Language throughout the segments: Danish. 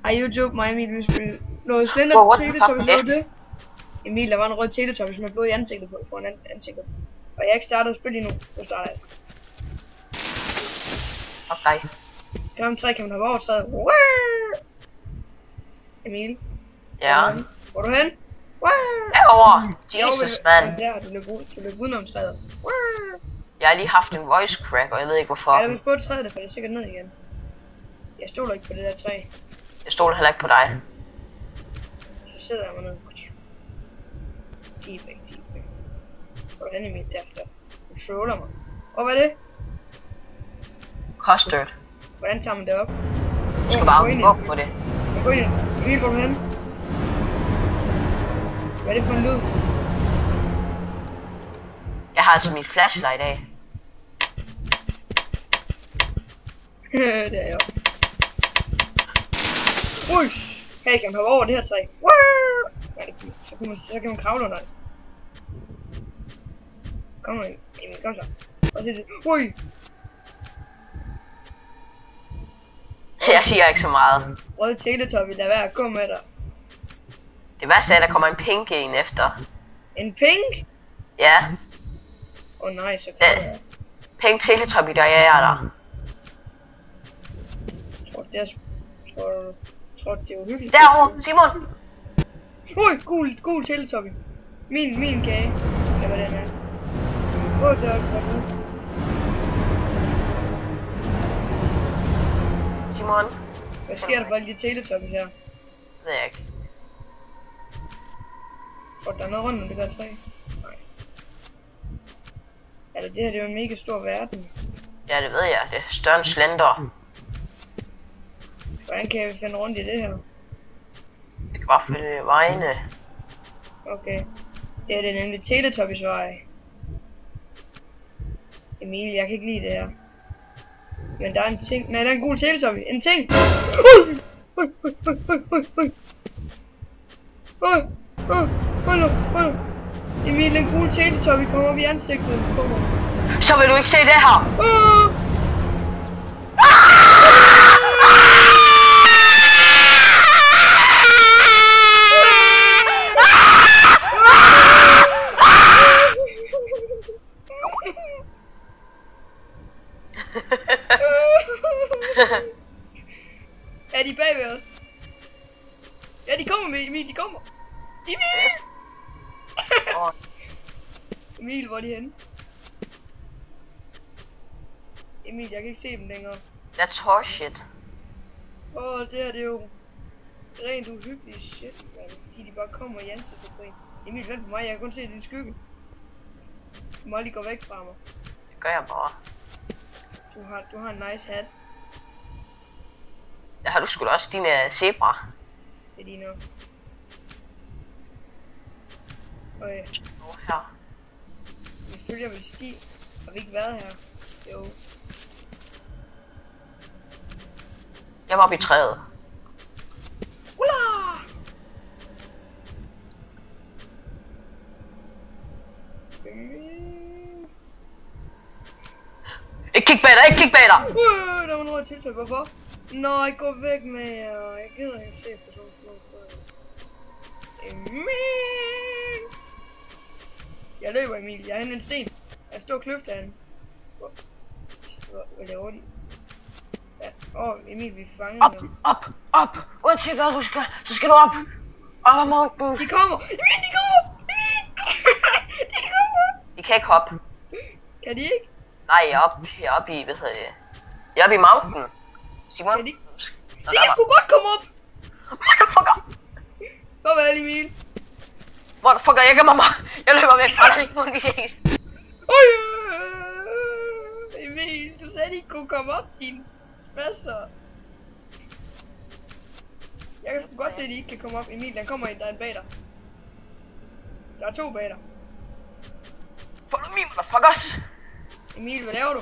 Hej YouTube, mig Emil, vi spiller noget Slender Teletubbies, så det. Emil, der var en rød Teletubbies med blod i ansigtet på, foran ansigtet. Og jeg har ikke startet at spille endnu, så starter jeg. Okay. Kom 3 kan man have overtrædet. Emil? Ja. Hvor er du hen? Derovre. Jesus, mand. Ja, du løb udenom træet. Jeg har lige haft en voice crack, og jeg ved ikke hvorfor. Ja, hvis på træet, for det er sikkert ned igen. Jeg stoler ikke på det der træ. Jeg stoler heller ikke på dig. Så sidder jeg mig ned. 10 væk. Hvor er den i mit derfra? Du troller mig. Og hvad er det? Custard. Hvordan tager man det op? Du skal bare bukke på det. Jeg går ind. Emil, hvor er du hen? Hvad er det for en lyd? Jeg har altså min flashlight af. Det er jeg. Hey, kan man hoppe over det her træ? Så kan man kravle under det. Kom nu, Emil, kom så. Og se det. Ui! Jeg siger ikke så meget. Røde Teletubbies, lad være at gå med dig. Det værste er, at der kommer en pink en efter. En pink? Ja. Nej, så kan jeg. Pink Teletubby, der er der. Tror det er uhyggeligt. Derovre, Simon! Ui, gul Teletubby. Min kage. Eller hvad den er. Gå til op, Simon? Hvad sker der for alle de Teletubbies her? Det ved jeg ikke. Tror der er noget rundt om det der træ? Nej. Altså det her, det er jo en mega stor verden. Ja, det ved jeg. Det er større end Slender. Hvordan kan vi finde rundt i det her? Det kan bare følge vejene. Okay. Det er det nemlig Teletubbies vej. Emil, jeg kan ikke lide det her. Men der er en ting. Nej, der er en gul Teletubby. En ting! Hold nu. Emil, en gul Teletubby kommer op i ansigtet på mig. Så vil du ikke se det her! Er de bag ved os? Ja, de kommer med Emil, de kommer! Emil! Emil, hvor er de henne? Emil, jeg kan ikke se dem længere. That's horseshit. Det her, det er jo rent uhyggeligt shit, man. De bare kommer i ansigtet på en. Emil, vent på mig, jeg kan kun se din skygge. Du må lige gå væk fra mig. Det gør jeg bare. Du har en nice hat. Der har du sgu da også dine zebra. Det er lige nu. Okay. Her. Vi følger vel sti. Har vi ikke været her? Jo. Jeg var oppe i træet. Ula! Ikke kig bag dig, Der var noget tiltag, hvorfor? Nej, gå væk med jer. Jeg gider ikke se på sådan noget. Emil! Jeg løber, Emil. Jeg er henne en sten. Jeg står kløft af den. Hvad laver de? Ja. Emil, vi fanger dem. Op! Uanset hvad du skal, så skal du op! Op ad Mount Boost. De kommer! Emil, de kommer! Emil! De kommer! De kan ikke hoppe. Kan de ikke? Nej, jeg er oppe i, hvad hedder det? Jeg er oppe i mountain. Simon? Kan de ikke? De kan sgu godt komme op! Motherfucker! Farvel, Emil. Motherfucker, jeg gemmer mig. Jeg løber væk fra dig, Simon, vi ses. Emil, du sagde, de ikke kunne komme op, din spasser. Jeg kan godt se, at de ikke kan komme op. Emil, der kommer en, der er en bag dig. Der er 2 bag dig. Follow me, motherfuckers! Emil, hvad laver du?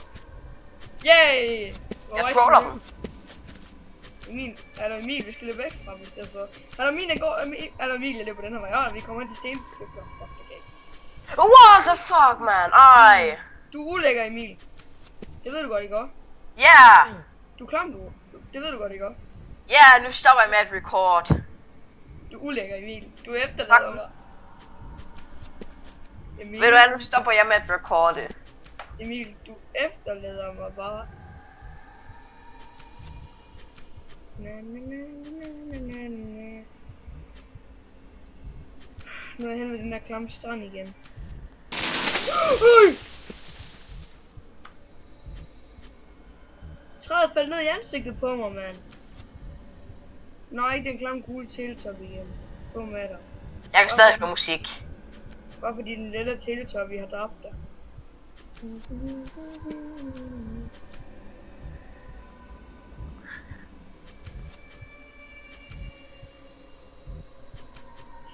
Yay! Jeg troller dem. Emil, vi skal løbe væk fra dem i stedet for. Emil, jeg løber den her vej. Vi kommer ind til sten. What the fuck, man? Ej! Du er ulækker, Emil. Det ved du godt, ikke også? Yeah! Du er klam, du. Det ved du godt, ikke også? Ja, nu stopper jeg med at record. Du er ulækker, Emil. Du efterlader mig. Emil, Ved du hvad, nu stopper jeg med at recorde. Emil, du efterlader mig bare. Na, na, na, na, na, na. Nu er jeg hen ved den der klamme strand igen. Træet faldt ned i ansigtet på mig, mand. Nej, ikke den klamme gule teletop igen. Gå med dig. Jeg kan stadig høre musik. Bare fordi den lille teletop, vi har dræbt dig.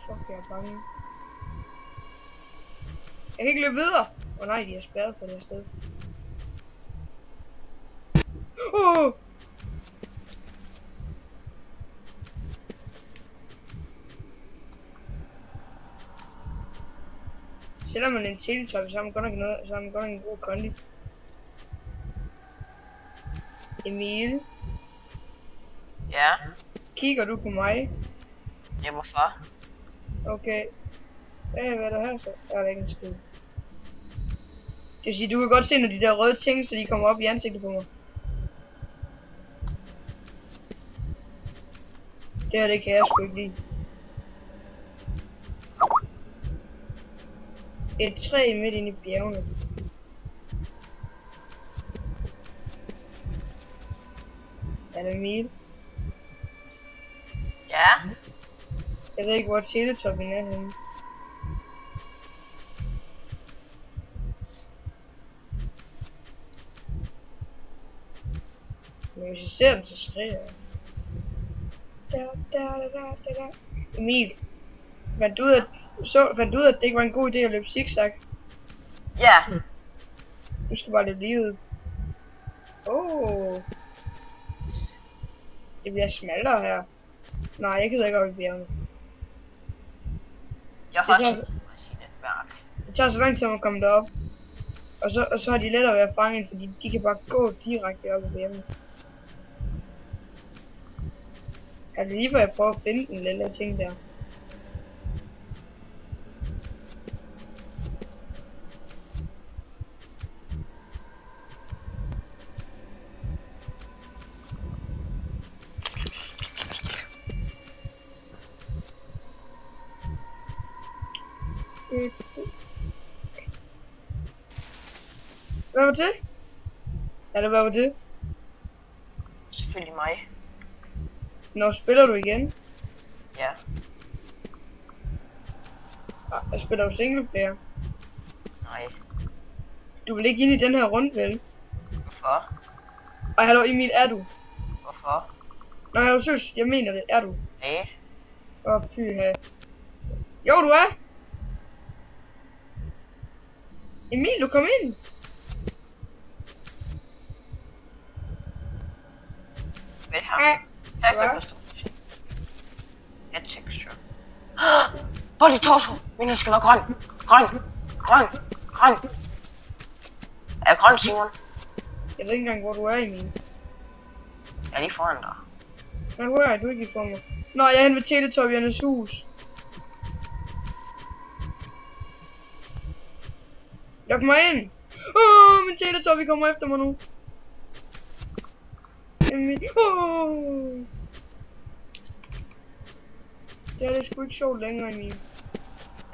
Fuck, jeg er bange. Jeg kan ikke løbe videre. Åh nej, de er spærret på det her sted. Selvom man er en teletop, så har man godt nok noget, så har man godt nok en god kondi. Emil, Ja. kigger du på mig? Ja, hvorfor? Okay. Hvad er der her så? Der er der ikke en skid. Det vil sige, du kan godt se, når de der røde ting, så de kommer op i ansigtet på mig. Det her, det kan jeg sgu ikke lide. Et træ midt inde i bjergene. Er det Emil? Ja. Jeg ved ikke, hvor teletoppen er henne. Men hvis jeg ser den, så skriger jeg. Emil, fandt du ud af, at det ikke var en god idé at løbe zigzag? Ja. Du skal bare løbe lige ud. Det bliver smallere her. Nej, jeg gider ikke op i bjergene. Jeg har Det tager- også et mærke. Det tager så lang tid at komme derop. Og så har de lettere ved at fange en, fordi de kan bare gå direkte op i bjergene. Altså lige hvor jeg prøver at finde den lille ting der. Hvad var det? Eller hvad var det? Selvfølgelig mig. Når spiller du igen? Ja. Jeg spiller du single player? Nej. Du vil ikke ind i den her runde, vel? Hvorfor? Ej, hallo Emil, er du? Hvorfor? Nej, jeg synes, jeg mener det, er du? Nej. Fy her. Jo, du er! Emil, du kom ind! Vel her. Ej, Her hvad? kan der stå. Et texture. Body torso. Min skal være grøn. Grøn. Grøn. Grøn. Er jeg grøn, Simon? jeg ved ikke engang, hvor du er, Emil. Jeg er lige foran dig. Nej, hvor er du ikke i for mig? Nå, jeg er hen ved Teletubbyernes hus. Luk mig ind! Min Teletubby kommer efter mig nu. Emil. Det er sgu ikke sjovt længere, Emil.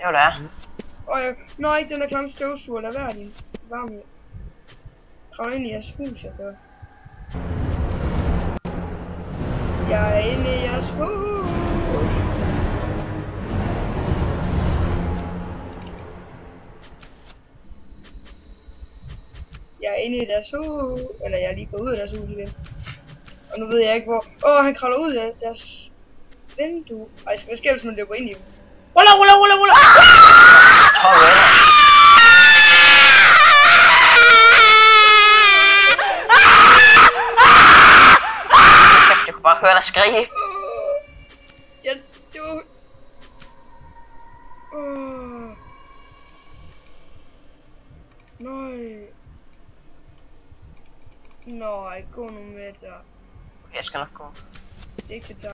Jo, det er. Nå, ikke den der klamme støvsuger, lad være din varme. Kom ind i jeres hus, jeg gør. Jeg er inde i jeres hus. Jeg er inde i deres hus. Eller jeg er lige gået ud af deres hus igen. Og nu ved jeg ikke hvor. Han kravler ud af deres vindue. Ej, hvad sker der, hvis man løber ind i dem? Ruller! Jeg kunne bare høre dig skrige. Ja, det var... Nej, gå nu med dig. Jeg skal nok gå. Det kan tage